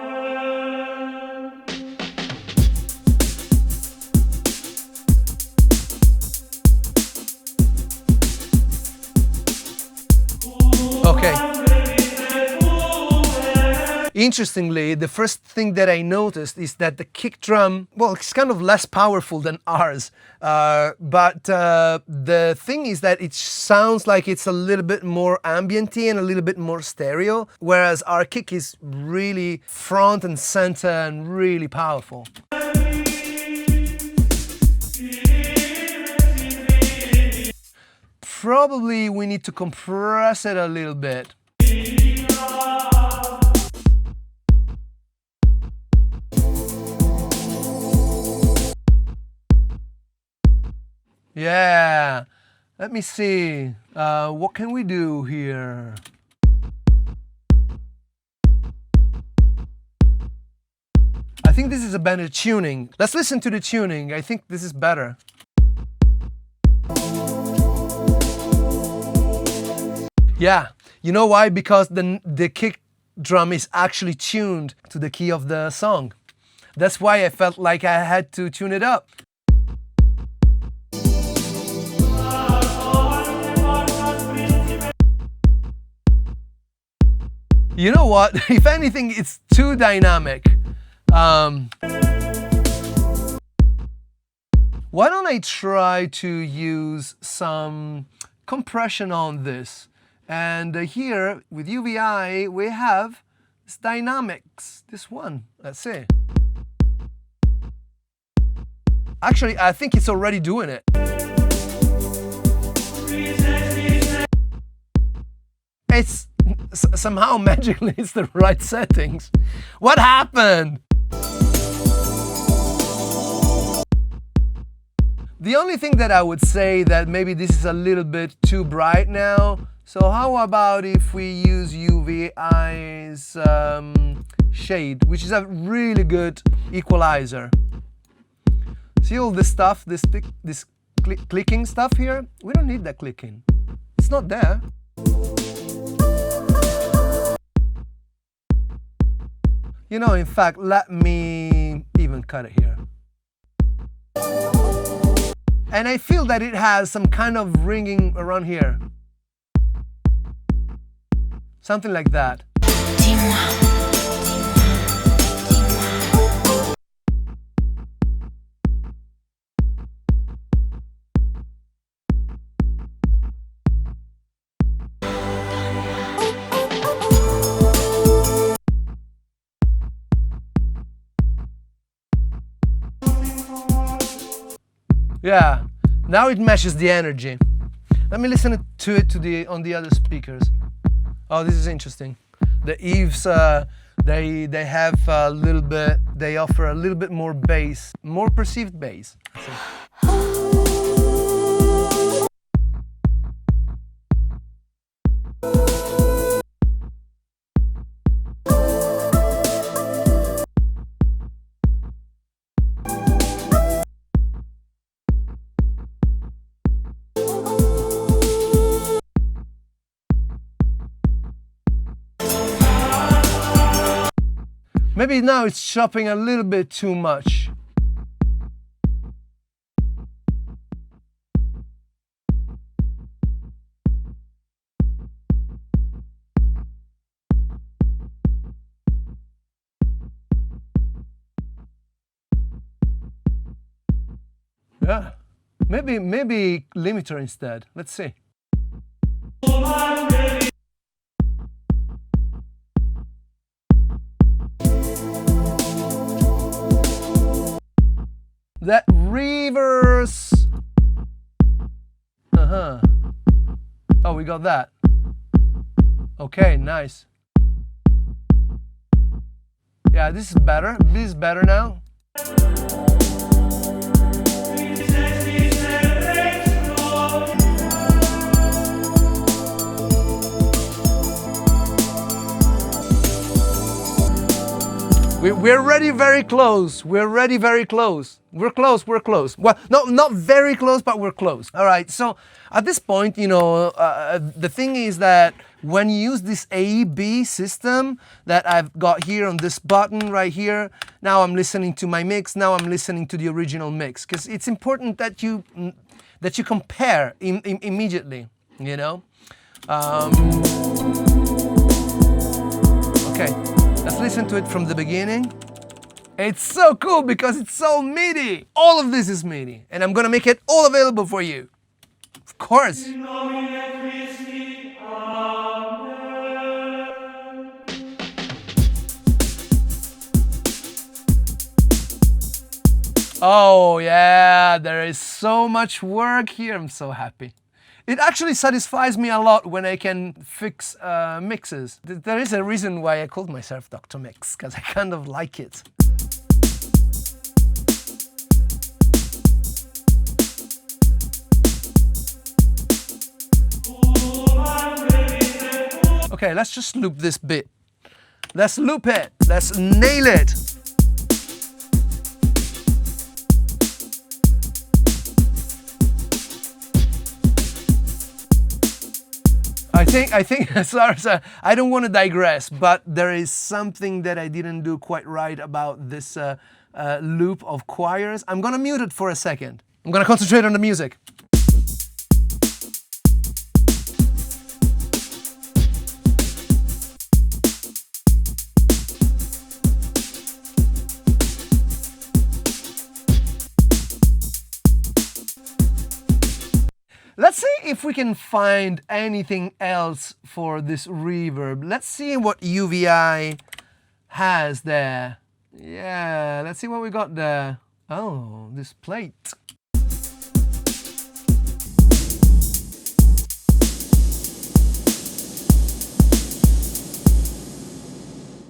Okay. Interestingly, the first thing that I noticed is that the kick drum, well, it's kind of less powerful than ours, but the thing is that it sounds like it's a little bit more ambienty and a little bit more stereo, whereas our kick is really front and center and really powerful. Probably we need to compress it a little bit. Yeah, let me see. What can we do here? I think this is a better tuning. Let's listen to the tuning. I think this is better. Yeah, you know why? Because the kick drum is actually tuned to the key of the song. That's why I felt like I had to tune it up. You know what? If anything, it's too dynamic. Why don't I try to use some compression on this? And here with UVI, we have this dynamics, this one. Let's see. Actually, I think it's already doing it. It's somehow magically it's the right settings. What happened? The only thing that I would say that maybe this is a little bit too bright now. So how about if we use UVI's shade, which is a really good equalizer. See all this stuff, this clicking stuff here? We don't need that clicking. It's not there. You know, in fact, let me even cut it here. And I feel that it has some kind of ringing around here. Something like that. Yeah, now it matches the energy. Let me listen to it on the other speakers. Oh, this is interesting. The Eves, they have a little bit, they offer a little bit more bass, more perceived bass. Maybe now it's chopping a little bit too much. Yeah, maybe limiter instead. Let's see. That reverse. Oh, we got that. Okay, nice. Yeah, this is better. This is better now. We're already very close. We're already very close. We're close. We're close. Well, no, not very close, but we're close. All right. So at this point, you know, the thing is that when you use this A/B system that I've got here on this button right here, now I'm listening to my mix. Now I'm listening to the original mix, because it's important that you compare immediately. You know. Okay. Let's listen to it from the beginning. It's so cool because it's so MIDI. All of this is MIDI. And I'm gonna make it all available for you. Of course. Oh yeah, there is so much work here. I'm so happy. It actually satisfies me a lot when I can fix mixes. There is a reason why I called myself Dr. Mix, because I kind of like it. Okay, let's just loop this bit. Let's loop it. Let's nail it. I think, sorry, I don't want to digress, but there is something that I didn't do quite right about this loop of choirs. I'm gonna mute it for a second. I'm gonna concentrate on the music. Let's see if we can find anything else for this reverb. Let's see what UVI has there. Yeah, let's see what we got there. Oh, this plate.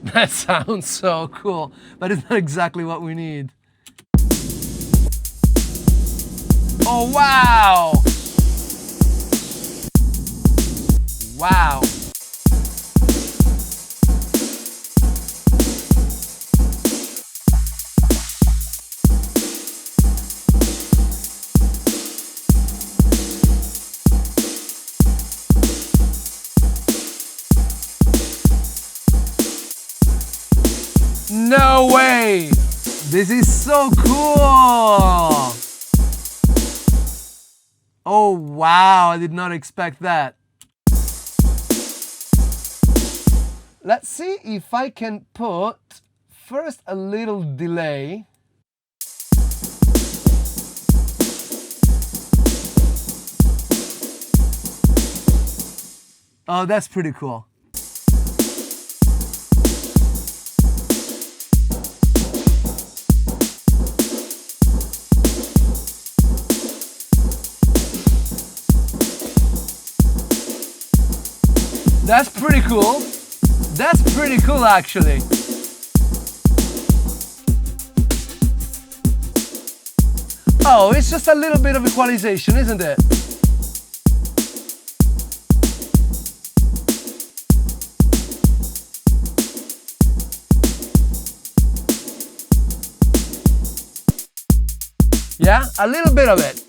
That sounds so cool, but it's not exactly what we need. Oh, wow! Wow. No way! This is so cool! Oh wow, I did not expect that. Let's see if I can put first a little delay. Oh, that's pretty cool. That's pretty cool. That's pretty cool, actually. Oh, it's just a little bit of equalization, isn't it? Yeah, a little bit of it.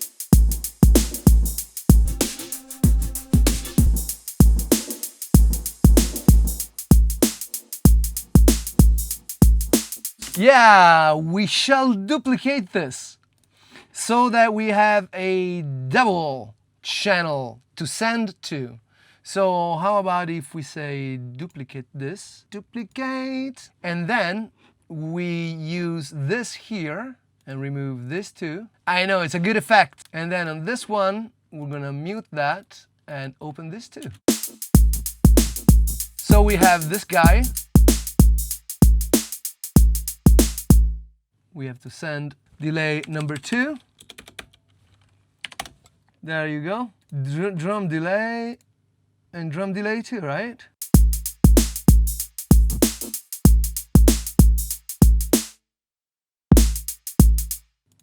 Yeah, we shall duplicate this so that we have a double channel to send to. So how about if we say duplicate this, duplicate, and then we use this here and remove this too. I know, it's a good effect. And then on this one, we're gonna mute that and open this too. So we have this guy. We have to send delay number 2. There you go. Drum delay and drum delay 2, right?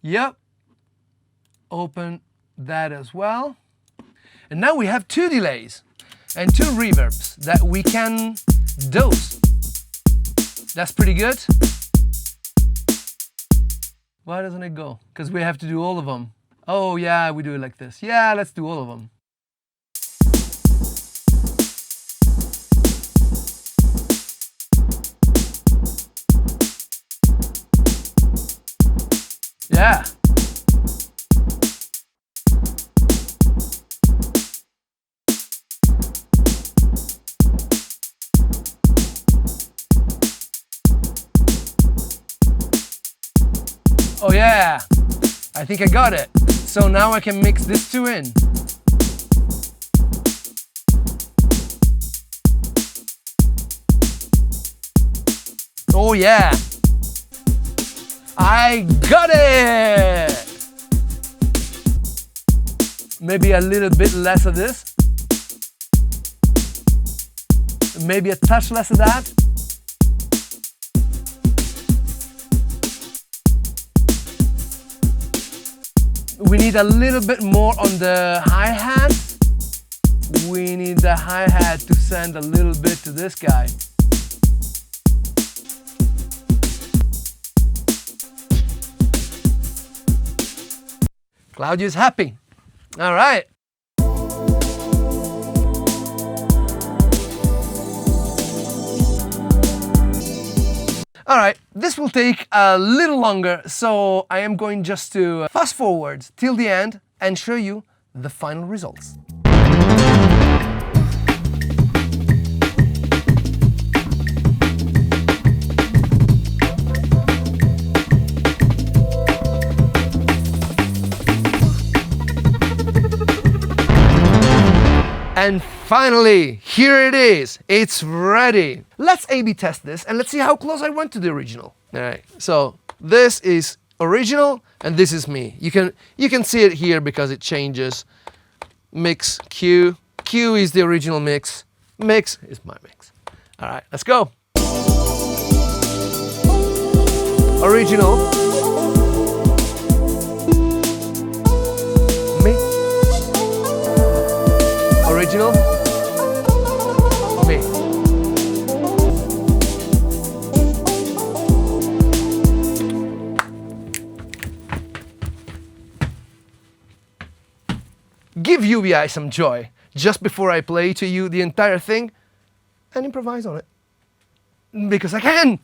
Yep. Open that as well. And now we have 2 delays and 2 reverbs that we can dose. That's pretty good. Why doesn't it go? Because we have to do all of them. Oh yeah, we do it like this. Yeah, let's do all of them. Yeah. Oh yeah, I think I got it. So now I can mix these 2 in. Oh yeah, I got it! Maybe a little bit less of this. Maybe a touch less of that. We need a little bit more on the hi-hat. We need the hi-hat to send a little bit to this guy. Claudio's happy. All right. All right, this will take a little longer, so I am going just to fast forward till the end and show you the final results. And finally, here it is. It's ready. Let's A/B test this and let's see how close I went to the original. All right, so this is original, and this is me. You can see it here because it changes. Mix Q. Q is the original mix. Mix is my mix. All right, let's go. Original. Me. Original. Me. Give UVI some joy just before I play to you the entire thing and improvise on it. Because I can!